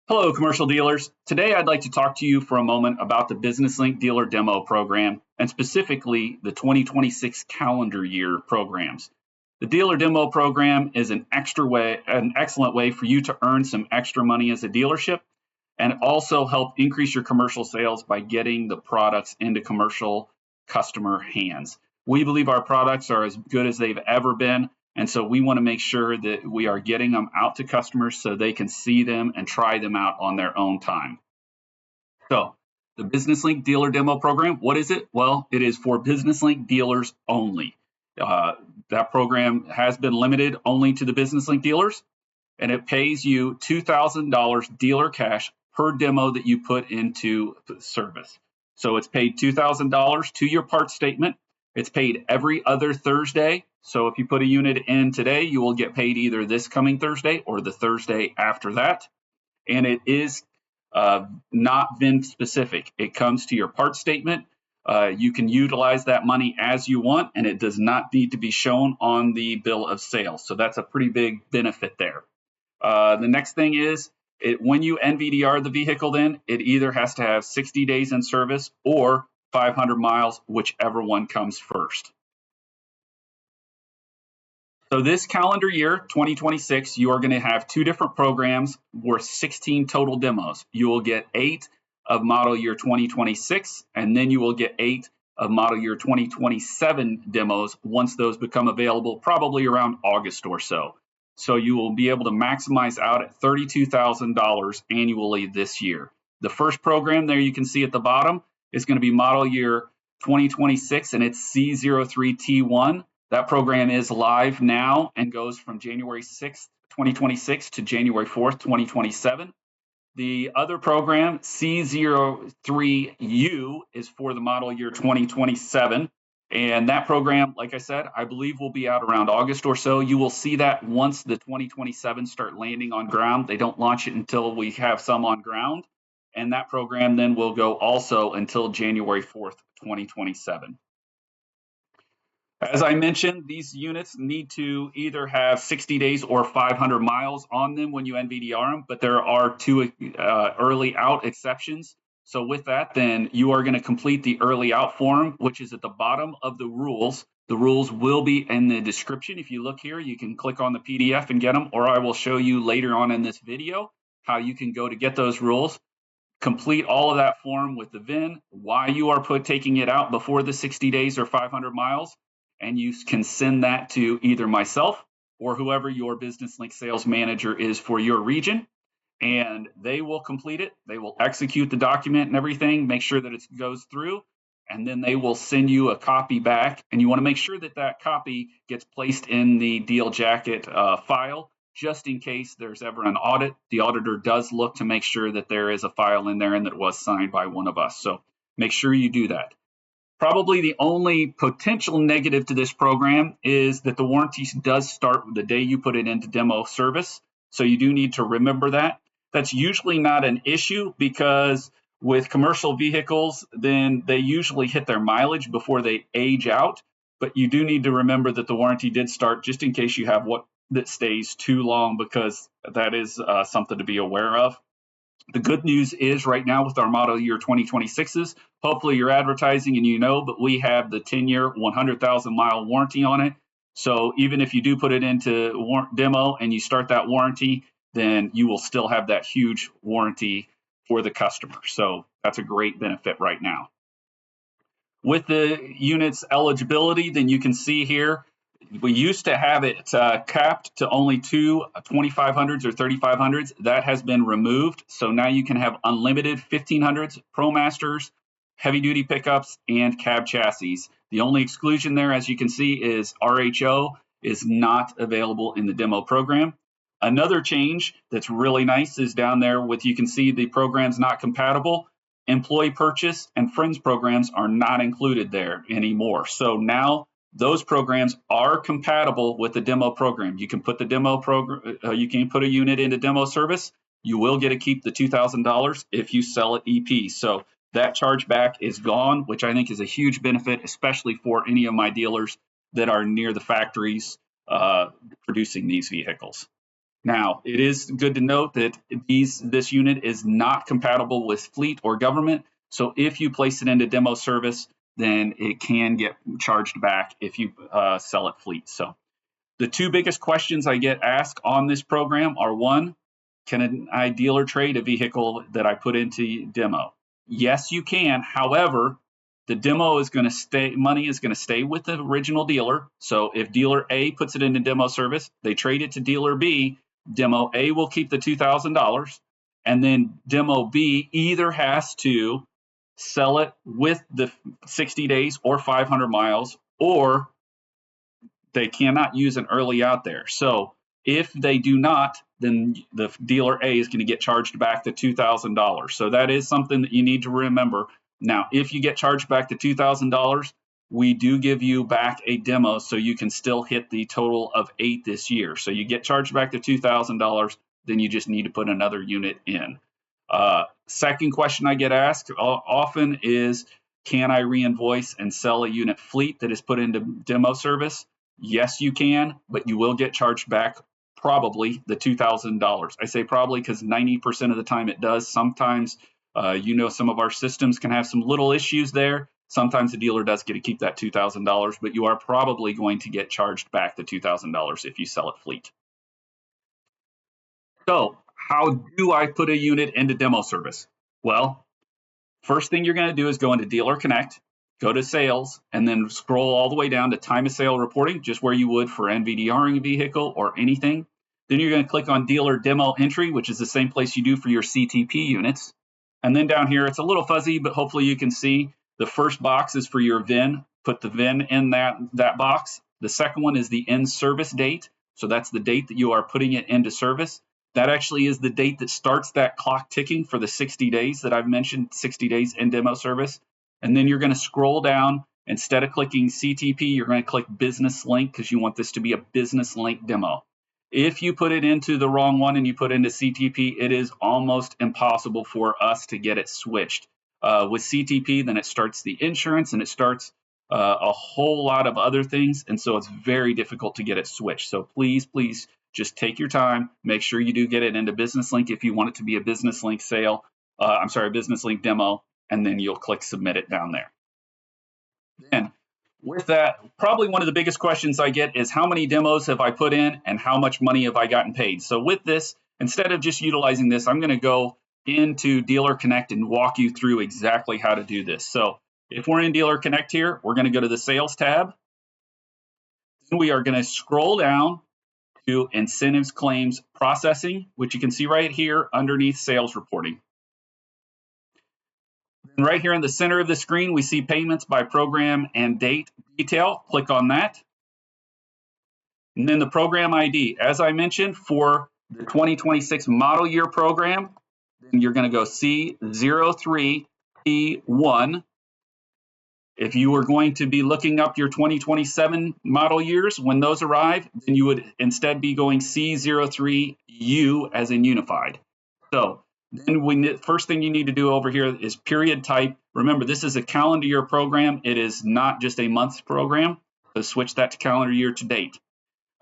Hello, commercial dealers. Today, I'd like to talk to you for a moment about the BusinessLink Dealer Demo Program, and specifically the 2026 calendar year programs. The Dealer Demo Program is an excellent way for you to earn some extra money as a dealership, and also help increase your commercial sales by getting the products into commercial customer hands. We believe our products are as good as they've ever been. And so we want to make sure that we are getting them out to customers so they can see them and try them out on their own time. So the BusinessLink Dealer Demo Program, what is it? Well, it is for BusinessLink dealers only. That program has been limited only to the BusinessLink dealers, and it pays you $2,000 dealer cash per demo that you put into service. So it's paid $2,000 to your part statement. It's paid every other Thursday. So if you put a unit in today, you will get paid either this coming Thursday or the Thursday after that. And it is not VIN specific. It comes to your part statement. You can utilize that money as you want, and it does not need to be shown on the bill of sale. So that's a pretty big benefit there. The next thing is, when you NVDR the vehicle, then it either has to have 60 days in service or 500 miles, whichever one comes first. So this calendar year, 2026, you are going to have two different programs worth 16 total demos. You will get 8 of model year 2026, and then you will get 8 of model year 2027 demos once those become available, probably around August or so. So you will be able to maximize out at $32,000 annually this year. The first program there you can see at the bottom is going to be model year 2026, and it's C03T1. That program is live now and goes from January 6th, 2026 to January 4th, 2027. The other program, C03U, is for the model year 2027. And that program, like I said, I believe will be out around August or so. You will see that once the 2027 start landing on ground. They don't launch it until we have some on ground. And that program then will go also until January 4th, 2027. As I mentioned, these units need to either have 60 days or 500 miles on them when you NVDR them, but there are two early out exceptions. So with that, then you are going to complete the early out form, which is at the bottom of the rules. The rules will be in the description. If you look here, you can click on the PDF and get them, or I will show you later on in this video how you can go to get those rules. Complete all of that form with the VIN, why you are taking it out before the 60 days or 500 miles. And you can send that to either myself or whoever your BusinessLink sales manager is for your region, and they will complete it. They will execute the document and everything, make sure that it goes through, and then they will send you a copy back. And you want to make sure that that copy gets placed in the deal jacket file, just in case there's ever an audit. The auditor does look to make sure that there is a file in there and that it was signed by one of us. So make sure you do that. Probably the only potential negative to this program is that the warranty does start the day you put it into demo service. So you do need to remember that. That's usually not an issue because with commercial vehicles, then they usually hit their mileage before they age out. But you do need to remember that the warranty did start just in case you have what that stays too long, because that is something to be aware of. The good news is right now with our model year 2026s, hopefully you're advertising and you know, but we have the 10-year, 100,000 mile warranty on it. So even if you do put it into demo and you start that warranty, then you will still have that huge warranty for the customer. So that's a great benefit right now. With the unit's eligibility, then you can see here, we used to have it capped to only two 2500s or 3500s. That has been removed. So now you can have unlimited 1500s, ProMasters, heavy duty pickups, and cab chassis. The only exclusion there, as you can see, is RHO is not available in the demo program. Another change that's really nice is down there with, you can see the programs not compatible. Employee purchase and friends programs are not included there anymore. So now those programs are compatible with the demo program. You can put the demo program, you can put a unit into demo service. You will get to keep the $2,000 if you sell it EP. So that chargeback is gone, which I think is a huge benefit, especially for any of my dealers that are near the factories producing these vehicles. Now, it is good to note that this unit is not compatible with fleet or government. So if you place it into demo service, then it can get charged back if you sell it fleet. So the two biggest questions I get asked on this program are: one, can I deal or trade a vehicle that I put into demo? Yes, you can. However, the demo is going to stay, money is going to stay with the original dealer. So if dealer A puts it into demo service, they trade it to dealer B, demo A will keep the $2,000, and then demo B either has to sell it with the 60 days or 500 miles, or they cannot use an early out there. So if they do not, then the dealer A is going to get charged back the $2,000. So that is something that you need to remember. Now, if you get charged back the $2,000, we do give you back a demo so you can still hit the total of 8 this year. So you get charged back the $2,000, then you just need to put another unit in. Second question I get asked often is, can I reinvoice and sell a unit fleet that is put into demo service? Yes, you can, but you will get charged back probably the $2,000. I say probably because 90% of the time it does. Sometimes, some of our systems can have some little issues there. Sometimes the dealer does get to keep that $2,000, but you are probably going to get charged back the $2,000 if you sell it fleet. So how do I put a unit into demo service? Well, first thing you're going to do is go into Dealer Connect, go to Sales, and then scroll all the way down to Time of Sale Reporting, just where you would for NVDRing a vehicle or anything. Then you're going to click on Dealer Demo Entry, which is the same place you do for your CTP units. And then down here, it's a little fuzzy, but hopefully you can see the first box is for your VIN. Put the VIN in that box. The second one is the in-service date. So that's the date that you are putting it into service. That actually is the date that starts that clock ticking for the 60 days that I've mentioned, 60 days in demo service. And then you're going to scroll down. Instead of clicking CTP, you're going to click BusinessLink because you want this to be a BusinessLink demo. If you put it into the wrong one and you put into CTP, it is almost impossible for us to get it switched. With CTP, then it starts the insurance and it starts a whole lot of other things. And so it's very difficult to get it switched. So please just take your time. Make sure you do get it into BusinessLink if you want it to be a BusinessLink sale. A BusinessLink demo, and then you'll click Submit it down there. Then, with that, probably one of the biggest questions I get is how many demos have I put in and how much money have I gotten paid? So with this, instead of just utilizing this, I'm going to go into Dealer Connect and walk you through exactly how to do this. So if we're in Dealer Connect here, we're going to go to the Sales tab. Then we are going to scroll down to Incentives Claims Processing, which you can see right here underneath Sales Reporting. And right here in the center of the screen, we see Payments by Program and Date Detail. Click on that. And then the program ID. As I mentioned, for the 2026 model year program, then you're going to go C03P1. If you were going to be looking up your 2027 model years, when those arrive, then you would instead be going C03U as in unified. So then first thing you need to do over here is period type. Remember, this is a calendar year program. It is not just a month program. So switch that to calendar year to date.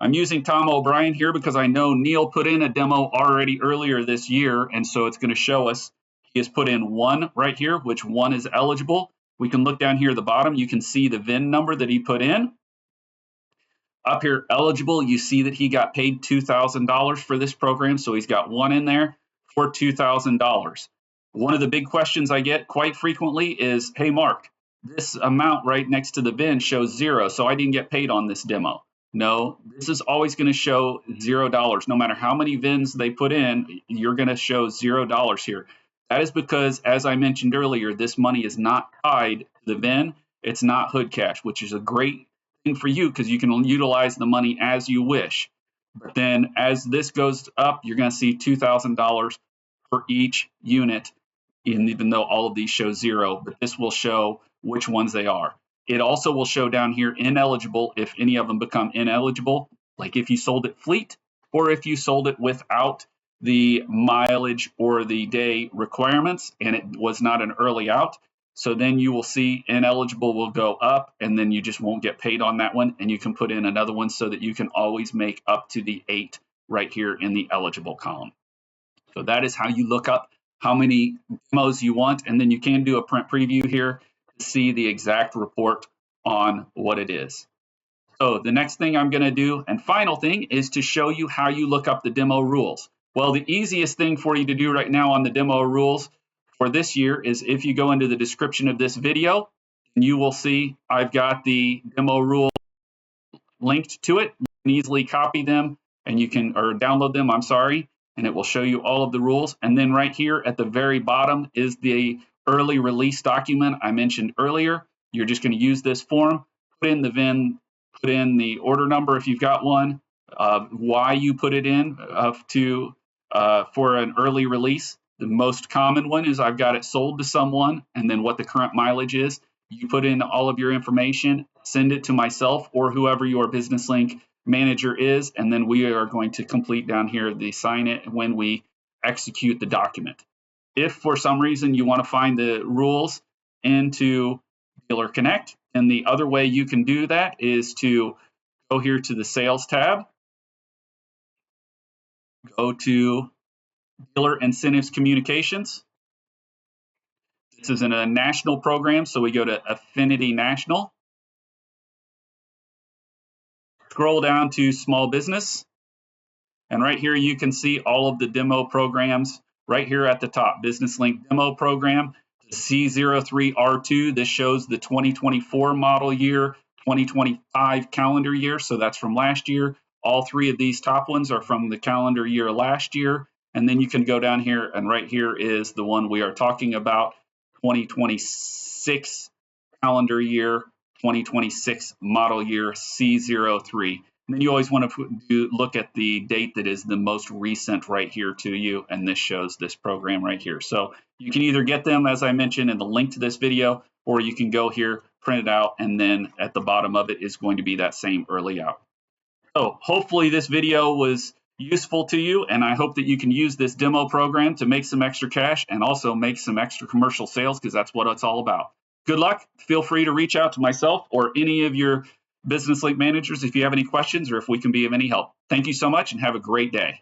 I'm using Tom O'Brien here because I know Neil put in a demo already earlier this year, and so it's going to show us he has put in 1 right here, which 1 is eligible. We can look down here at the bottom. You can see the VIN number that he put in. Up here, eligible, you see that he got paid $2,000 for this program, so he's got 1 in there for $2,000. One of the big questions I get quite frequently is, hey, Mark, this amount right next to the VIN shows 0, so I didn't get paid on this demo. No, this is always going to show $0. No matter how many VINs they put in, you're going to show $0 here. That is because, as I mentioned earlier, this money is not tied to the VIN. It's not hood cash, which is a great thing for you because you can utilize the money as you wish. But then as this goes up, you're going to see $2,000 for each unit, even though all of these show 0, but this will show which ones they are. It also will show down here ineligible if any of them become ineligible, like if you sold it fleet or if you sold it without the mileage or the day requirements and it was not an early out. So then you will see ineligible will go up and then you just won't get paid on that one, and you can put in another one so that you can always make up to the 8 right here in the eligible column. So that is how you look up how many demos you want, and then you can do a print preview here to see the exact report on what it is. So the next thing I'm going to do, and final thing, is to show you how you look up the demo rules. Well, the easiest thing for you to do right now on the demo rules for this year is if you go into the description of this video, you will see I've got the demo rule linked to it. You can easily copy them and you can, or download them, I'm sorry, and it will show you all of the rules. And then right here at the very bottom is the early release document I mentioned earlier. You're just going to use this form, put in the VIN, put in the order number if you've got one, why you put it in for an early release. The most common one is I've got it sold to someone, and then what the current mileage is. You put in all of your information, send it to myself or whoever your BusinessLink manager is, and then we are going to complete down here the sign it when we execute the document. If for some reason you want to find the rules into Dealer Connect, and the other way you can do that is to go here to the Sales tab, go to Dealer Incentives Communications. This is in a national program, so we go to Affinity National. Scroll down to Small Business, and right here you can see all of the demo programs right here at the top. BusinessLink Demo Program, C03R2. This shows the 2024 model year, 2025 calendar year, so that's from last year. All three of these top ones are from the calendar year last year. And then you can go down here, and right here is the one we are talking about, 2026 calendar year, 2026 model year, C03. And then you always want to look at the date that is the most recent right here to you, and this shows this program right here. So you can either get them, as I mentioned, in the link to this video, or you can go here, print it out, and then at the bottom of it is going to be that same early out. So hopefully this video was useful to you, and I hope that you can use this demo program to make some extra cash and also make some extra commercial sales, because that's what it's all about. Good luck. Feel free to reach out to myself or any of your BusinessLink managers if you have any questions or if we can be of any help. Thank you so much and have a great day.